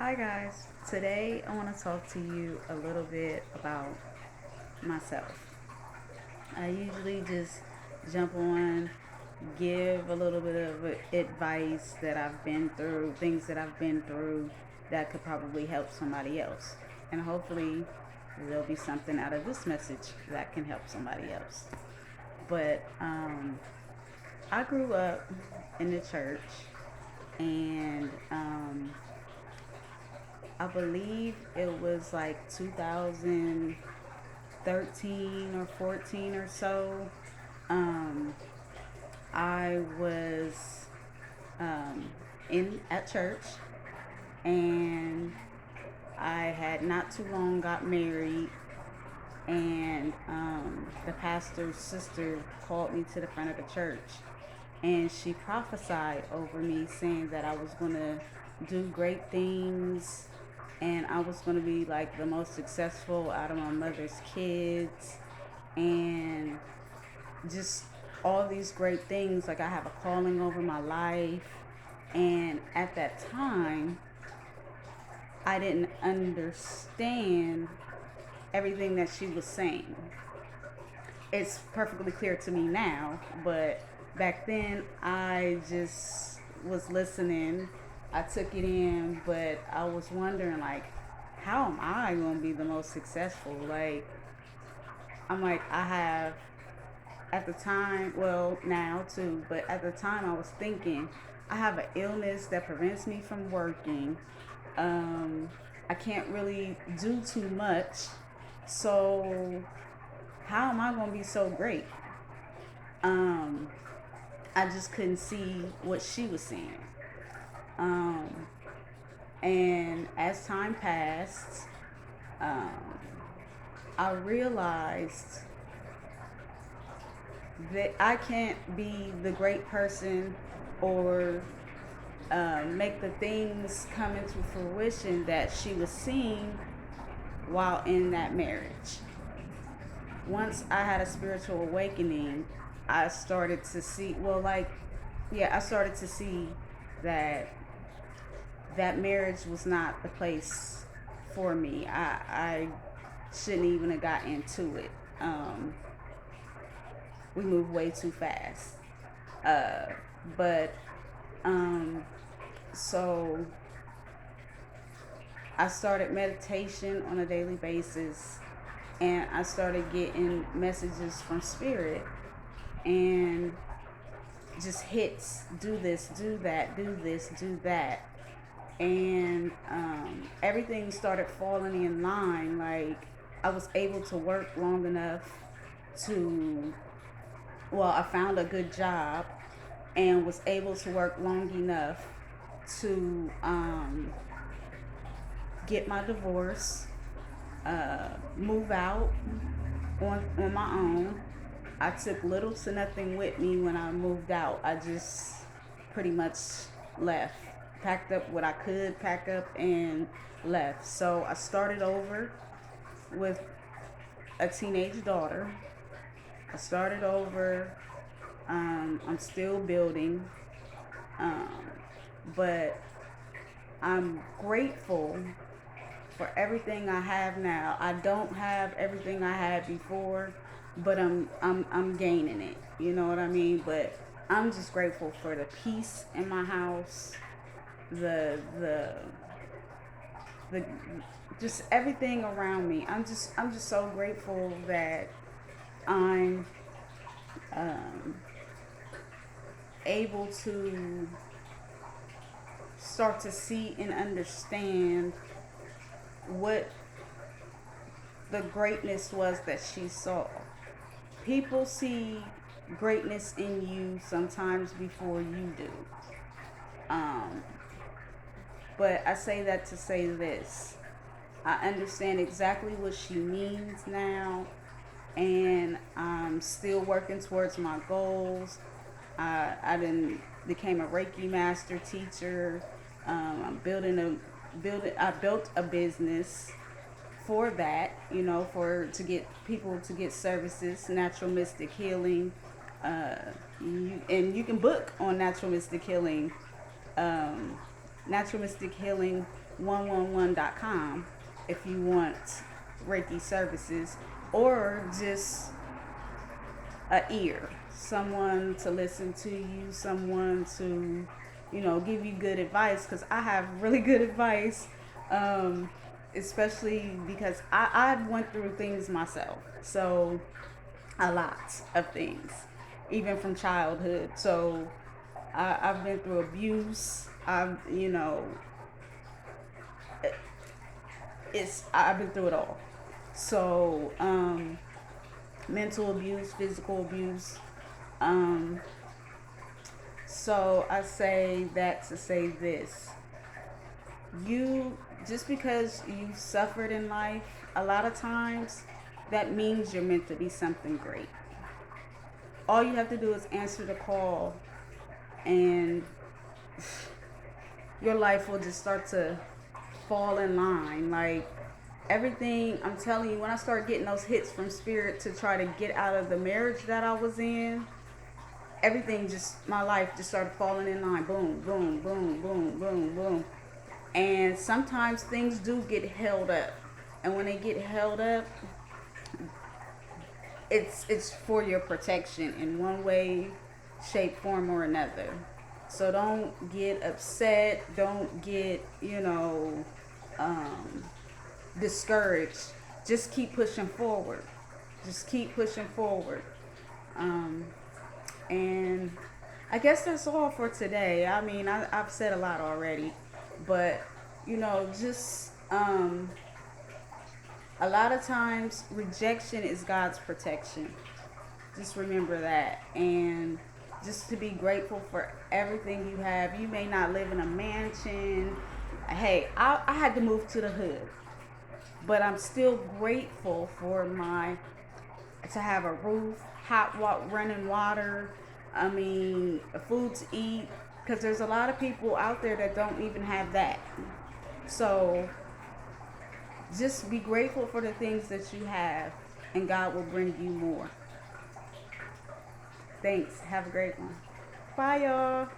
Hi guys. Today I want to talk to you a little bit about myself. I usually just jump on, give a little bit of advice that I've been through, things that I've been through that could probably help somebody else. And hopefully there'll be something out of this message that can help somebody else. But I grew up in the church and I believe it was like 2013 or 14 or so. Um, I was um, in at church, and I had not too long got married, and the pastor's sister called me to the front of the church, and she prophesied over me, saying that I was gonna do great things, and I was gonna be like the most successful out of my mother's kids, and just all these great things. Like, I have a calling over my life. And at that time, I didn't understand everything that she was saying. It's perfectly clear to me now, but back then I just was listening. I took it in, but I was wondering, like, how am I going to be the most successful? Like, I'm like, I have, at the time, well, now too, but at the time I was thinking, I have an illness that prevents me from working. Um, I can't really do too much. So, how am I going to be so great? Um, I just couldn't see what she was seeing. Um, and as time passed, um, I realized that I can't be the great person or make the things come into fruition that she was seeing while in that marriage. Once I had a spiritual awakening, I started to see, well, like, yeah, I started to see that that marriage was not the place for me. I shouldn't even have got into it. Um, we moved way too fast. Uh, but um, so I started meditation on a daily basis, and I started getting messages from spirit, and just hits: do this, do that, do this, do that. And everything started falling in line. Like, I was able to work long enough to, well, I found a good job and was able to work long enough to get my divorce, move out on my own. I took little to nothing with me when I moved out. I just pretty much left, packed up what I could pack up, and left. So I started over with a teenage daughter. I started over. I'm still building, um, but I'm grateful for everything I have now. I don't have everything I had before, but I'm gaining it. You know what I mean? But I'm just grateful for the peace in my house, the just everything around me. I'm just so grateful that I'm um, able to start to see and understand what the greatness was that she saw. People see greatness in you sometimes before you do. Um, but I say that to say this: I understand exactly what she means now, and I'm still working towards my goals. I then became a Reiki master teacher. I'm building. I built a business for that, for to get people to get services, natural mystic healing. And you can book on natural mystic healing. Um, naturalmystichealing111.com if you want Reiki services, or just a ear, someone to listen to you, someone to, give you good advice, because I have really good advice, especially because I went through things myself. So, a lot of things, even from childhood. So, I've been through abuse. I've been through it all. So, mental abuse, physical abuse. Um, so I say that to say this: you, just because you've suffered in life, a lot of times that means you're meant to be something great. All you have to do is answer the call, and your life will just start to fall in line. Like, everything, I'm telling you, when I started getting those hits from spirit to try to get out of the marriage that I was in, everything just, my life just started falling in line. Boom, boom, boom, boom, boom, boom. And sometimes things do get held up. And when they get held up, it's for your protection in one way, shape, form, or another. So don't get upset. Don't get, discouraged. Just keep pushing forward. Just keep pushing forward. Um, and I guess that's all for today. I mean, I've said a lot already, but just a lot of times rejection is God's protection. Just remember that, and just to be grateful for everything you have. You may not live in a mansion. Hey, I had to move to the hood, but I'm still grateful for to have a roof, running water. I mean, food to eat, because there's a lot of people out there that don't even have that. So just be grateful for the things that you have, and God will bring you more. Thanks. Have a great one. Bye, y'all.